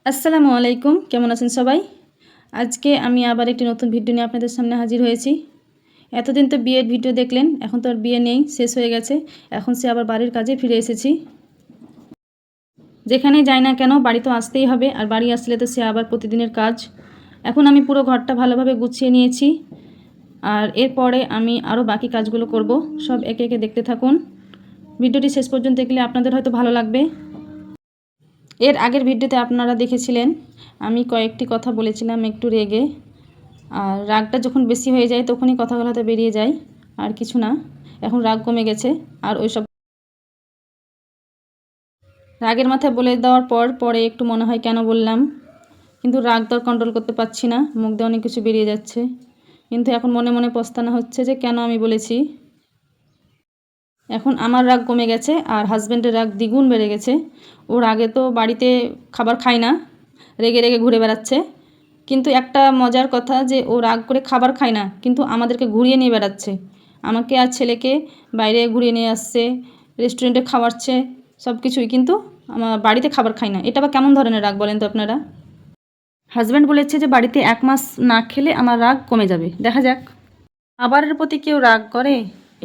আসসালামু আলাইকুম, কেমন আছেন সবাই? আজকে আমি আবার একটি নতুন ভিডিও নিয়ে আপনাদের সামনে হাজির হয়েছি। এতদিন তো বিয়ের ভিডিও দেখলেন, এখন তো আর বিয়ে নেই, শেষ হয়ে গেছে। এখন সে আবার বাড়ির কাজে ফিরে এসেছি। যেখানেই যাই না কেন বাড়ি তো আসতেই হবে, আর বাড়ি আসলে তো সে আবার প্রতিদিনের কাজ। এখন আমি পুরো ঘরটা ভালোভাবে গুছিয়ে নিয়েছি, আর এরপরে আমি আরও বাকি কাজগুলো করব। সব একে একে দেখতে থাকুন। ভিডিওটি শেষ পর্যন্ত দেখলে আপনাদের হয়তো ভালো লাগবে। এর আগের ভিডিওতে আপনারা দেখেছিলেন আমি কয়েকটি কথা বলেছিলাম একটু রেগে, আর রাগটা যখন বেশি হয়ে যায় তখনই কথাগুলো হয়তো বেরিয়ে যায়, আর কিছু না। এখন রাগ কমে গেছে, আর ওইসব রাগের মাথায় বলে দেওয়ার পরে একটু মনে হয় কেন বললাম, কিন্তু রাগ তো কন্ট্রোল করতে পারছি না, মুখ দিয়ে অনেক কিছু বেরিয়ে যাচ্ছে। কিন্তু এখন মনে মনে পস্তানো হচ্ছে যে কেন আমি বলেছি। এখন আমার রাগ কমে গেছে, আর হাজব্যান্ডের রাগ দ্বিগুণ বেড়ে গেছে। ওর আগে তো বাড়িতে খাবার খায় না, রেগে রেগে ঘুরে বেড়াচ্ছে। কিন্তু একটা মজার কথা যে ও রাগ করে খাবার খায় না, কিন্তু আমাদেরকে ঘুরিয়ে নিয়ে বেড়াচ্ছে। আমাকে আর ছেলেকে বাইরে ঘুরিয়ে নিয়ে আসছে, রেস্টুরেন্টে খাওয়াচ্ছে, সব কিছুই, কিন্তু আমার বাড়িতে খাবার খায় না। এটা বা কেমন ধরনের রাগ বলেন তো আপনারা? হাজব্যান্ড বলেছে যে বাড়িতে 1 মাস না খেলে আমার রাগ কমে যাবে, দেখা যাক। খাবারের প্রতি কেউ রাগ করে,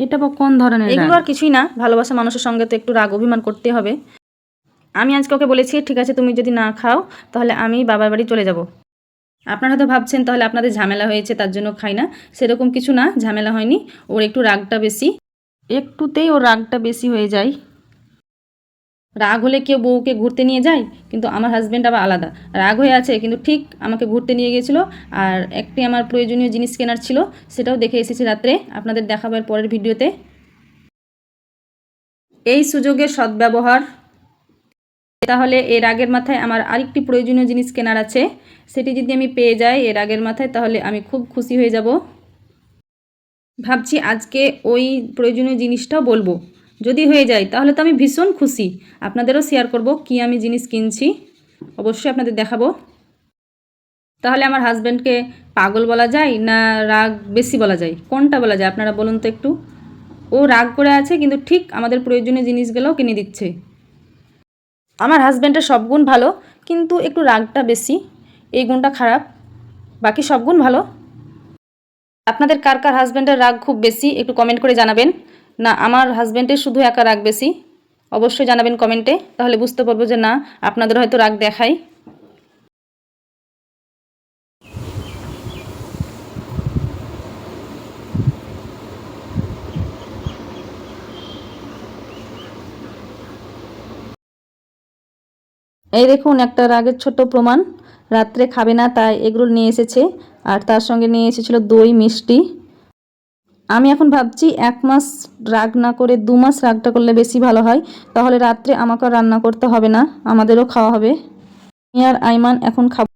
এটা বা কোন ধরনের? এগুলো আর কিছুই না, ভালোবাসা মানুষের সঙ্গে তো একটু রাগ অভিমান করতে হবে। আমি আজকে ওকে বলেছি, ঠিক আছে তুমি যদি না খাও তাহলে আমি বাবার বাড়ি চলে যাব। আপনারা হয়তো ভাবছেন তাহলে আপনাদের ঝামেলা হয়েছে তার জন্য খাই না। সেরকম কিছু না, ঝামেলা হয়নি। ওর একটু রাগটা বেশি, একটুতেই ওর রাগটা বেশি হয়ে যায়। রাগ হলে কেউ বউকে ঘুরতে নিয়ে যায়, কিন্তু আমার হাজব্যান্ড আবার আলাদা। রাগ হয়ে আছে কিন্তু ঠিক আমাকে ঘুরতে নিয়ে গিয়েছিলো, আর একটি আমার প্রয়োজনীয় জিনিস কেনার ছিল, সেটাও দেখে এসেছি রাত্রে, আপনাদের দেখাবার পরের ভিডিওতে। এই সুযোগের সদ্ব্যবহার। তাহলে এর আগের মাথায় আমার আরেকটি প্রয়োজনীয় জিনিস কেনার আছে, সেটি যদি আমি পেয়ে যাই এর আগের মাথায়, তাহলে আমি খুব খুশি হয়ে যাব। ভাবছি আজকে ওই প্রয়োজনীয় জিনিসটাও বলবো, যদি হয়ে যায় তাহলে তো আমি ভীষণ খুশি। আপনাদেরও শেয়ার করব কি আমি জিনিস কিনছি, অবশ্যই আপনাদের দেখাবো। তাহলে আমার হাজব্যান্ডকে পাগল বলা যায় না রাগ বেশি বলা যায়, কোনটা বলা যায় আপনারা বলুন তো একটু? ও রাগ করে আছে কিন্তু ঠিক আমাদের প্রয়োজনীয় জিনিসগুলোও কিনে দিচ্ছে। আমার হাজব্যান্ডের সব গুণ ভালো, কিন্তু একটু রাগটা বেশি, এই গুণটা খারাপ, বাকি সব গুণ ভালো। আপনাদের কার কার হাজব্যান্ডের রাগ খুব বেশি একটু কমেন্ট করে জানাবেন। না আমার হাজব্যান্ডের শুধু একা রাগ বেশি, অবশ্যই জানাবেন কমেন্টে, তাহলে বুঝতে পারবো যে না আপনাদের হয়তো রাগ দেখাই। এই দেখুন একটা রাগের ছোট্ট প্রমাণ। রাত্রে খাবে না তাই এগরোল নিয়ে এসেছে, আর তার সঙ্গে নিয়ে এসেছিল দই মিষ্টি। আমি এখন ভাবছি 1 মাস রাগ না করে 2 মাস রাগটা করলে বেশি ভালো হয়, তাহলে রাত্রে আমাকে রান্না করতে হবে না, আমাদেরও খাওয়া হবে। আমি আর আইমান এখন খাবো।